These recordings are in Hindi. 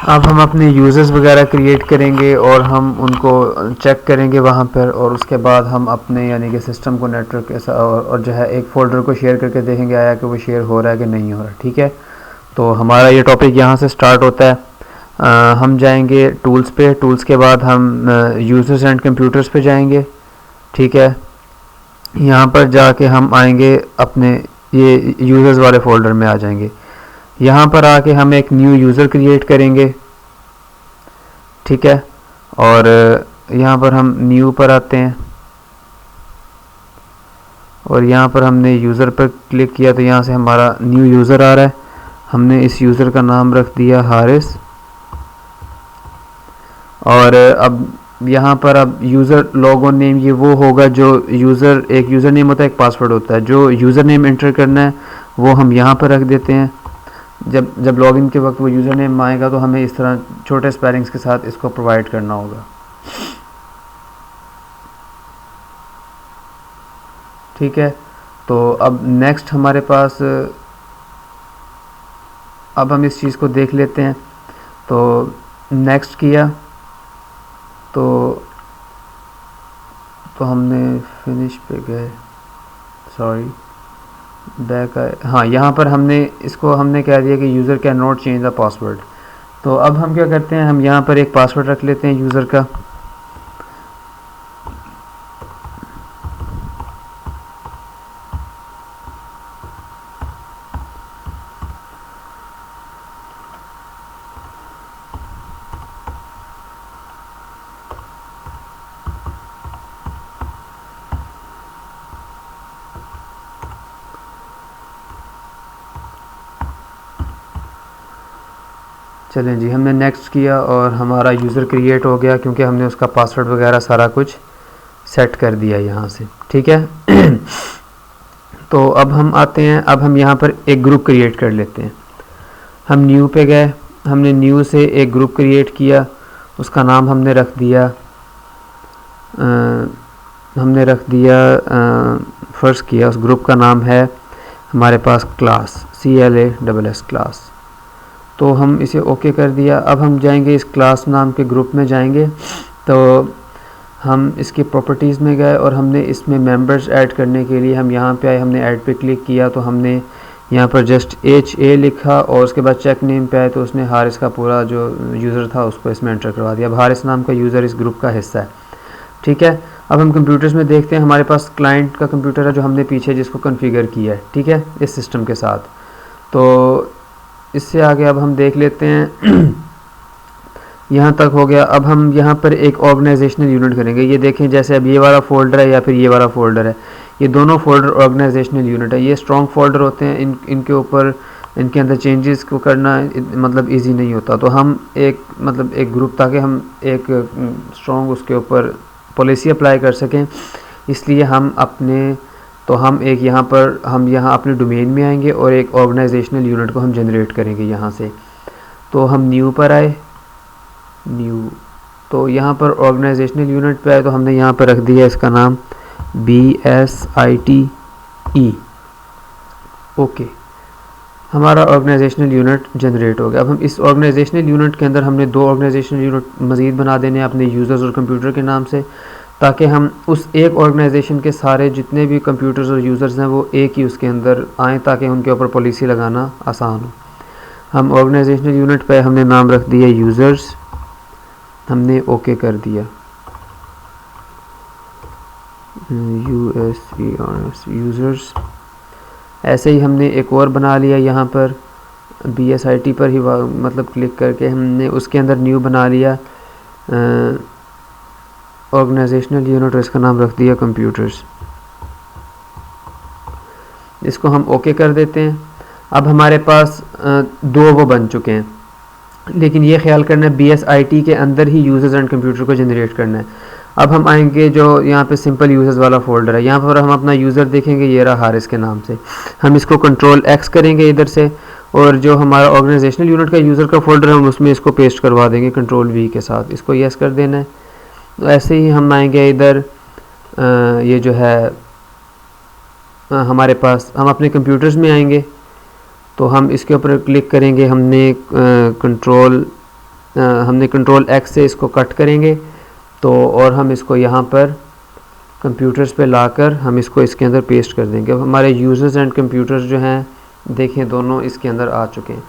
अब हम अपने यूज़र्स वगैरह क्रिएट करेंगे और हम उनको चेक करेंगे वहाँ पर, और उसके बाद हम अपने यानी कि सिस्टम को नेटवर्क के साथ और जो है एक फ़ोल्डर को शेयर करके देखेंगे आया कि वो शेयर हो रहा है कि नहीं हो रहा। ठीक है, तो हमारा ये टॉपिक यहाँ से स्टार्ट होता है। हम जाएंगे टूल्स पे, टूल्स के बाद हम यूज़र्स एंड कंप्यूटर्स पे जाएंगे। ठीक है, यहाँ पर जाके हम आएंगे अपने ये यूज़र्स वाले फ़ोल्डर में आ जाएंगे। यहाँ पर आके हम एक न्यू यूज़र क्रिएट करेंगे। ठीक है, और यहाँ पर हम न्यू पर आते हैं और यहाँ पर हमने यूज़र पर क्लिक किया तो यहाँ से हमारा न्यू यूज़र आ रहा है। हमने इस यूज़र का नाम रख दिया हारिस, और अब यहाँ पर अब यूज़र लॉगइन नेम ये वो होगा जो यूज़र, एक यूज़र नेम होता है, एक पासवर्ड होता है। जो यूज़र नेम एंटर करना है वो हम यहाँ पर रख देते हैं। जब लॉगिन के वक्त वो यूज़र नेम आएगा तो हमें इस तरह छोटे स्पेलिंग्स के साथ इसको प्रोवाइड करना होगा। ठीक है, तो अब नेक्स्ट हमारे पास, अब हम इस चीज़ को देख लेते हैं। तो नेक्स्ट किया तो हमने फिनिश पे गए, सॉरी बैक आए। हाँ, यहाँ पर हमने इसको हमने कह दिया कि user can not change the password. तो अब हम क्या करते हैं, हम यहाँ पर एक पासवर्ड रख लेते हैं यूज़र का। चलें जी, हमने नेक्स्ट किया और हमारा यूज़र क्रिएट हो गया क्योंकि हमने उसका पासवर्ड वगैरह सारा कुछ सेट कर दिया यहाँ से। ठीक है तो अब हम आते हैं, अब हम यहाँ पर एक ग्रुप क्रिएट कर लेते हैं। हम न्यू पे गए, हमने न्यू से एक ग्रुप क्रिएट किया, उसका नाम हमने रख दिया फ़र्ज़ किया उस ग्रुप का नाम है हमारे पास क्लास, CLASS क्लास। तो हम इसे ओके कर दिया। अब हम जाएंगे इस क्लास नाम के ग्रुप में जाएंगे, तो हम इसकी प्रॉपर्टीज़ में गए और हमने इसमें मेंबर्स ऐड करने के लिए हम यहाँ पे आए, हमने ऐड पे क्लिक किया तो हमने यहाँ पर जस्ट HA लिखा और उसके बाद चेक नेम पे आए तो उसने हारिस का पूरा जो यूज़र था उसको इसमें एंटर करवा दिया। अब हारिस नाम का यूज़र इस ग्रुप का हिस्सा है। ठीक है, अब हम कंप्यूटर्स में देखते हैं, हमारे पास क्लाइंट का कंप्यूटर है जो हमने पीछे जिसको कॉन्फ़िगर किया है। ठीक है, इस सिस्टम के साथ। तो इससे आगे अब हम देख लेते हैं यहाँ तक हो गया। अब हम यहाँ पर एक ऑर्गेनाइजेशनल यूनिट करेंगे। ये देखें, जैसे अब ये वाला फ़ोल्डर है या फिर ये वाला फ़ोल्डर है, ये दोनों फ़ोल्डर ऑर्गेनाइजेशनल यूनिट है। ये स्ट्रॉन्ग फ़ोल्डर होते हैं, इनके ऊपर इनके अंदर चेंजेस को करना मतलब इजी नहीं होता। तो हम एक ग्रुप, ताकि हम एक स्ट्रॉन्ग उसके ऊपर पॉलिसी अप्लाई कर सकें, इसलिए हम यहाँ अपने डोमेन में आएंगे और एक ऑर्गेनाइजेशनल यूनिट को हम जनरेट करेंगे यहाँ से। तो हम न्यू पर आए, तो यहाँ पर ऑर्गेनाइजेशनल यूनिट पे आए तो हमने यहाँ पर रख दिया इसका नाम BSITE। ओके, हमारा ऑर्गेनाइजेशनल यूनिट जनरेट हो गया। अब हम इस ऑर्गेनाइजेशनल यूनिट के अंदर हमने 2 ऑर्गेनाइजेशनल यूनिट मज़ीद बना देने हैं अपने यूज़र्स और कंप्यूटर के नाम से, ताकि हम उस एक ऑर्गेनाइजेशन के सारे जितने भी कंप्यूटर्स और यूज़र्स हैं वो एक ही उसके अंदर आएँ, ताकि उनके ऊपर पॉलिसी लगाना आसान हो। हम ऑर्गेनाइजेशनल यूनिट पे हमने नाम रख दिया यूज़र्स, हमने ओके कर दिया, यूज़र्स। ऐसे ही हमने एक और बना लिया, यहाँ पर BSIT पर ही मतलब क्लिक करके हमने उसके अंदर न्यू बना लिया ऑर्गेनाइजेशनल यूनिट और इसका नाम रख दिया कंप्यूटर्स। इसको हम ओके कर देते हैं। अब हमारे पास 2 वो बन चुके हैं, लेकिन ये ख्याल करना है BSIT के अंदर ही यूज़र्स एंड कंप्यूटर को जनरेट करना है। अब हम आएंगे जो यहाँ पे सिंपल यूज़र्स वाला फ़ोल्डर है, यहाँ पर हम अपना यूज़र देखेंगे, ये रहा हारिस के नाम से। हम इसको Ctrl+X करेंगे इधर से, और जो हमारा ऑर्गेनाइजेशनल यूनिट का यूज़र का फ़ोल्डर है हम उसमें इसको पेस्ट करवा देंगे Ctrl+V के साथ। इसको यस कर देना है। तो ऐसे ही हम आएंगे इधर, ये जो है हमारे पास, हम अपने कंप्यूटर्स में आएंगे तो हम इसके ऊपर क्लिक करेंगे, हमने हमने कंट्रोल एक्स से इसको कट करेंगे तो, और हम इसको यहाँ पर कंप्यूटर्स पे लाकर हम इसको इसके अंदर पेस्ट कर देंगे। अब हमारे यूज़र्स एंड कंप्यूटर्स जो हैं देखें दोनों इसके अंदर आ चुके हैं।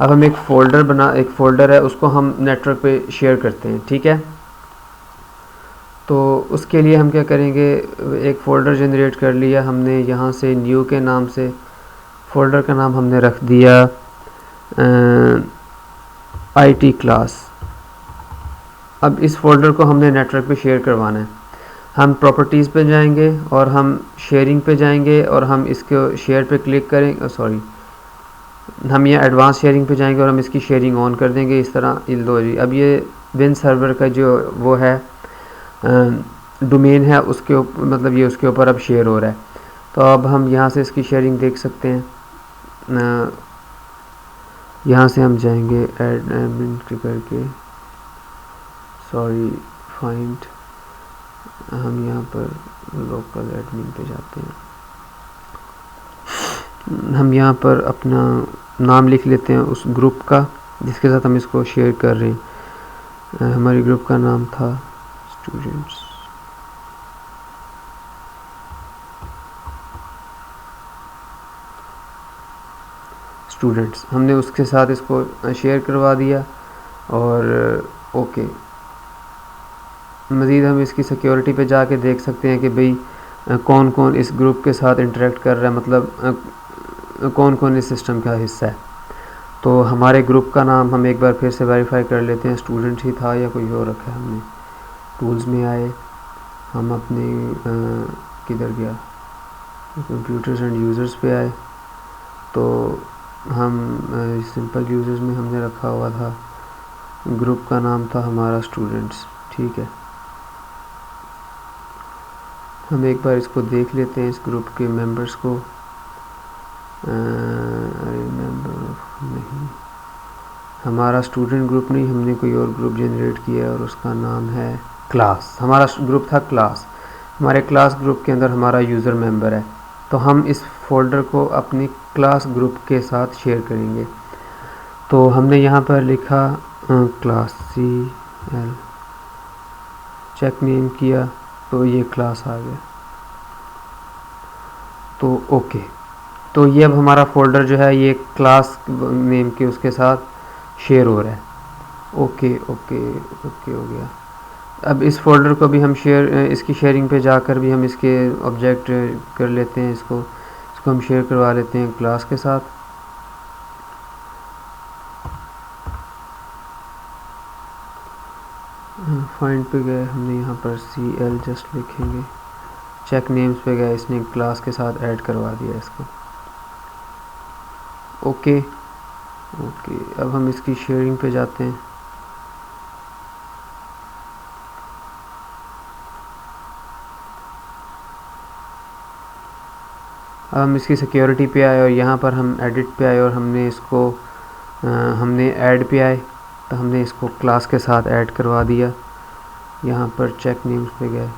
अब हम एक फ़ोल्डर है उसको हम नेटवर्क पे शेयर करते हैं, ठीक है। तो उसके लिए हम क्या करेंगे, एक फ़ोल्डर जनरेट कर लिया हमने, यहाँ से न्यू के नाम से फ़ोल्डर का नाम हमने रख दिया IT क्लास। अब इस फ़ोल्डर को हमने नेटवर्क पे शेयर करवाना है। हम प्रॉपर्टीज़ पे जाएंगे और हम शेयरिंग पे जाएंगे और हम इसको शेयर पे क्लिक करेंगे, हम ये एडवांस शेयरिंग पे जाएंगे और हम इसकी शेयरिंग ऑन कर देंगे इस तरह। लो जी, अब ये विन सर्वर का जो वो है डोमेन है उसके मतलब ये उसके ऊपर अब शेयर हो रहा है। तो अब हम यहाँ से इसकी शेयरिंग देख सकते हैं। यहाँ से हम जाएंगे ऐड एडमिन करके, फाइंड, हम यहाँ पर लोकल एडमिन पे जाते हैं। हम यहाँ पर अपना नाम लिख लेते हैं उस ग्रुप का जिसके साथ हम इसको शेयर कर रहे हैं। हमारे ग्रुप का नाम था स्टूडेंट्स। हमने उसके साथ इसको शेयर करवा दिया और ओके। मज़ीद हम इसकी सिक्योरिटी पे जाके देख सकते हैं कि भाई कौन कौन इस ग्रुप के साथ इंटरेक्ट कर रहा है, मतलब कौन कौन इस सिस्टम का हिस्सा है। तो हमारे ग्रुप का नाम हम एक बार फिर से वेरीफाई कर लेते हैं, स्टूडेंट ही था या कोई और रखा है हमने। टूल्स में आए, हम अपने किधर गया, कंप्यूटर्स एंड यूज़र्स पे आए, तो हम सिंपल यूज़र्स में हमने रखा हुआ था, ग्रुप का नाम था हमारा स्टूडेंट्स, ठीक है। हम एक बार इसको देख लेते हैं, इस ग्रुप के मेंबर्स को। नहीं, हमारा स्टूडेंट ग्रुप नहीं, हमने कोई और ग्रुप जनरेट किया और उसका नाम है क्लास। हमारा ग्रुप था क्लास। हमारे क्लास ग्रुप के अंदर हमारा यूज़र मेंबर है, तो हम इस फोल्डर को अपनी क्लास ग्रुप के साथ शेयर करेंगे। तो हमने यहाँ पर लिखा क्लास CL, चेक नेम किया तो ये क्लास आ गया। तो ओके, तो ये अब हमारा फ़ोल्डर जो है ये क्लास नेम के उसके साथ शेयर हो रहा है। ओके ओके ओके हो गया। अब इस फोल्डर को भी हम इसकी शेयरिंग पे जाकर भी हम इसके ऑब्जेक्ट कर लेते हैं, इसको हम शेयर करवा लेते हैं क्लास के साथ। फाइंड पे गए, हमने यहाँ पर CL जस्ट लिखेंगे, चेक नेम्स पे गए, इसने क्लास के साथ ऐड करवा दिया इसको। ओके ओके, अब हम इसकी शेयरिंग पे जाते हैं। अब हम इसकी सिक्योरिटी पे आए और यहाँ पर हम एडिट पे आए और हमने इसको हमने ऐड पे आए तो हमने इसको क्लास के साथ ऐड करवा दिया। यहाँ पर चेक नेम्स पे गए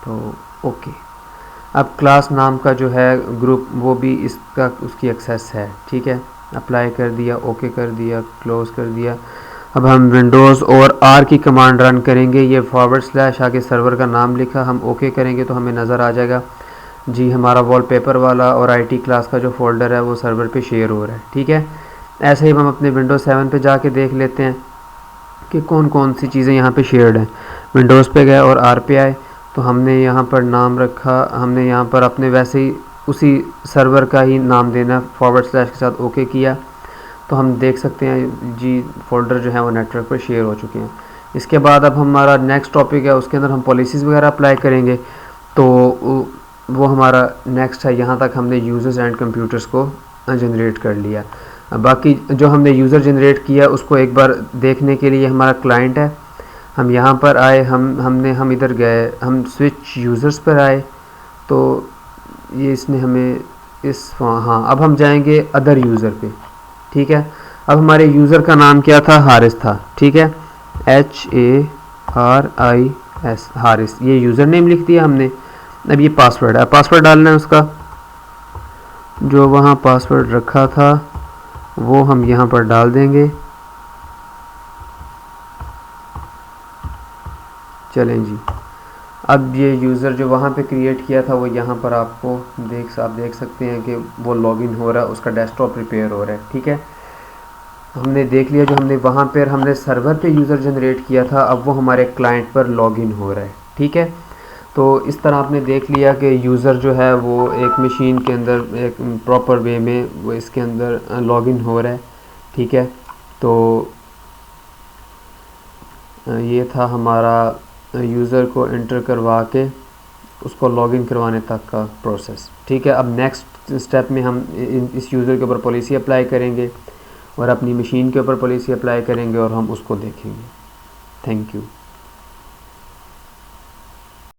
तो ओके। अब क्लास नाम का जो है ग्रुप वो भी इसका उसकी एक्सेस है, ठीक है। अप्लाई कर दिया, ओके कर दिया, क्लोज़ कर दिया। अब हम विंडोज़ और R की कमांड रन करेंगे, ये / आगे सर्वर का नाम लिखा, हम ओके करेंगे तो हमें नज़र आ जाएगा जी हमारा वॉलपेपर वाला और IT क्लास का जो फोल्डर है वो सर्वर पे शेयर हो रहा है, ठीक है। ऐसे ही हम अपने विंडोज़ 7 पे जाके देख लेते हैं कि कौन कौन सी चीज़ें यहाँ पे शेयर्ड हैं। विंडोज़ पे गए और R पे आए तो हमने यहाँ पर नाम रखा, हमने यहाँ पर अपने वैसे ही उसी सर्वर का ही नाम देना, / के साथ ओके किया तो हम देख सकते हैं जी फ़ोल्डर जो है वो नेटवर्क पर शेयर हो चुके हैं। इसके बाद अब हमारा नेक्स्ट टॉपिक है, उसके अंदर हम पॉलिसीज़ वगैरह अप्लाई करेंगे, तो वो हमारा नेक्स्ट है। यहाँ तक हमने यूज़र्स एंड कंप्यूटर्स को जनरेट कर लिया। बाकी जो हमने यूज़र जनरेट किया उसको एक बार देखने के लिए हमारा क्लाइंट है, हम यहाँ पर आए, हम इधर गए, हम स्विच यूज़र्स पर आए तो ये इसने हमें हाँ अब हम जाएंगे अदर यूज़र पे, ठीक है। अब हमारे यूज़र का नाम क्या था, हारिस था, ठीक है, HARIS, हारिस, ये यूज़र नेम लिख दिया हमने। अब ये पासवर्ड है, पासवर्ड डालना है उसका जो वहाँ पासवर्ड रखा था वो हम यहाँ पर डाल देंगे। चलें जी, अब ये यूज़र जो वहाँ पे क्रिएट किया था वो यहाँ पर आपको आप देख सकते हैं कि वो लॉगिन हो रहा है, उसका डेस्कटॉप प्रिपेयर हो रहा है। ठीक है, हमने देख लिया जो हमने वहाँ पर हमने सर्वर पे यूज़र जनरेट किया था, अब वो हमारे क्लाइंट पर लॉगिन हो रहा है। ठीक है, तो इस तरह आपने देख लिया कि यूज़र जो है वो एक मशीन के अंदर एक प्रॉपर वे में वो इसके अंदर लॉगिन हो रहा है। ठीक है, तो ये था हमारा यूज़र को एंटर करवा के उसको लॉगिन करवाने तक का प्रोसेस। ठीक है, अब नेक्स्ट स्टेप में हम इस यूज़र के ऊपर पॉलिसी अप्लाई करेंगे और अपनी मशीन के ऊपर पॉलिसी अप्लाई करेंगे और हम उसको देखेंगे। Thank you.